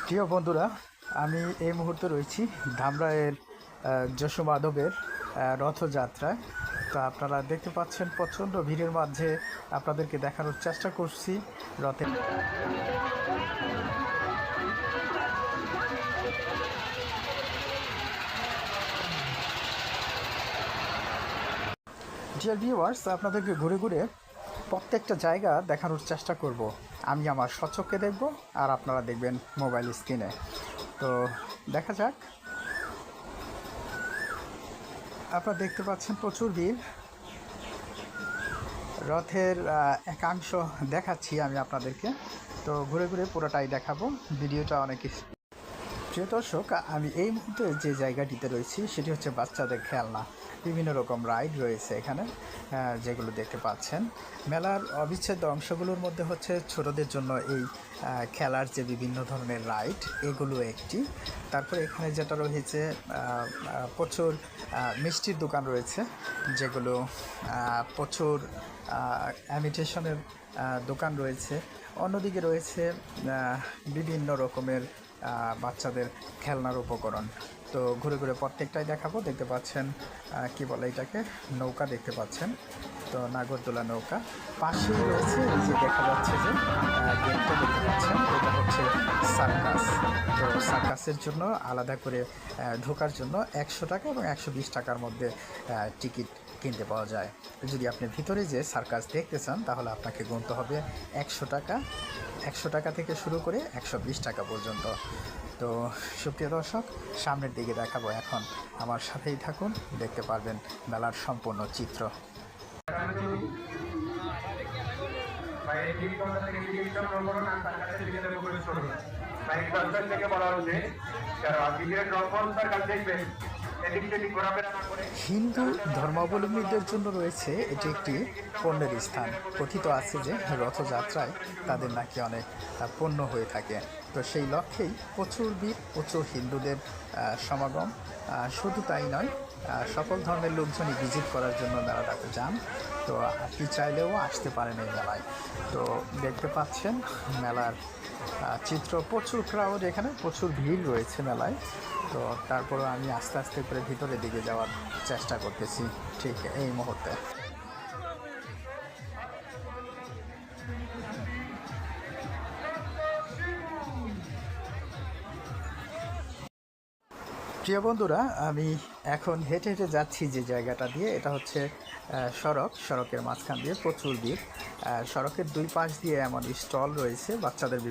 প্রিয় বন্ধুরা, আমি এই মুহূর্তে রয়েছি ধামরাইয়ের যশো মাধবের রথযাত্রায়। তো আপনারা দেখতে পাচ্ছেন প্রচণ্ড ভিড়ের মাঝে আপনাদেরকে দেখানোর চেষ্টা করছি রথের। ডিয়ার ভিউয়ার্স, আপনাদেরকে ঘুরে ঘুরে প্রত্যেকটা জায়গা দেখানোর চেষ্টা করব। আমি আমার স্বচক্ষে দেখব আর আপনারা দেখবেন মোবাইল স্ক্রিনে। তো দেখা যাক। আপনারা দেখতে পাচ্ছেন প্রচুর ভিড়। রথের একাংশ দেখাচ্ছি আমি আপনাদেরকে। তো ঘুরে ঘুরে পুরোটাই দেখাবো, ভিডিওটা অনেক। প্রিয় দর্শক, আমি এই মুহূর্তে যে জায়গাটিতে রয়েছি সেটি হচ্ছে বাচ্চাদের খেলনা। বিভিন্ন রকম রাইড রয়েছে এখানে, যেগুলো দেখতে পাচ্ছেন। মেলার অবিচ্ছেদ্য অংশগুলোর মধ্যে হচ্ছে ছোটদের জন্য এই খেলার যে বিভিন্ন ধরনের রাইড, এগুলো একটি। তারপরে এখানে যেটা রয়েছে প্রচুর মিষ্টির দোকান রয়েছে, যেগুলো প্রচুর অ্যামিটেশনের দোকান রয়েছে। অন্যদিকে রয়েছে বিভিন্ন রকমের বাচ্চাদের খেলনার উপকরণ। তো ঘুরে ঘুরে প্রত্যেকটাই দেখাবো। দেখতে পাচ্ছেন কি বলে এটাকে, নৌকা দেখতে পাচ্ছেন। তো নাগরদোলা নৌকা পাশেই রয়েছে, এই যে দেখা যাচ্ছে যে গেটটা দেখতে পাচ্ছেন, এটা হচ্ছে সার্কাস। তো সার্কাসের জন্য আলাদা করে ঢোকার জন্য 100 টাকা এবং 120 টাকার মধ্যে টিকিট কিনতে পাওয়া যায়। যদি আপনি ভিতরে যে সার্কাস দেখতে চান তাহলে আপনাকে গুনতে হবে 100 টাকা। 100 টাকা থেকে শুরু করে 120 টাকা পর্যন্ত। তো সুপ্রিয় দর্শক, সামনের দিকে দেখাবো এখন। আমার সাথেই থাকুন, দেখতে পারবেন মেলার সম্পূর্ণ চিত্র। হিন্দু ধর্মাবলম্বীদের জন্য রয়েছে এটি একটি পণ্যের স্থান। কথিত আছে যে রথযাত্রায় তাদের নাকি অনেক পণ্য হয়ে থাকে। তো সেই লক্ষ্যেই প্রচুর ভিড়, প্রচুর হিন্দুদের সমাগম। শুধু তাই নয়, সকল ধর্মের লোকজনই ভিজিট করার জন্য মেলাটাতে যান। তো আপনি চাইলেও আসতে পারেন এই মেলায়। তো দেখতে পাচ্ছেন মেলার চিত্র, প্রচুর ক্রাউড, এখানে প্রচুর ভিড় রয়েছে মেলায়। তো তারপরে আমি আস্তে আস্তে করে ভিতরের দিকে যাওয়ার চেষ্টা করতেছি ঠিক এই মুহূর্তে। প্রিয় বন্ধুরা, আমি এখন হেঁটে হেঁটে যাচ্ছি যে জায়গাটা দিয়ে। এটা হচ্ছে সড়কের মাঝখান দিয়ে প্রচুর ভিড়। সড়কের দুই পাশ দিয়ে এমন স্টল রয়েছে বাচ্চাদের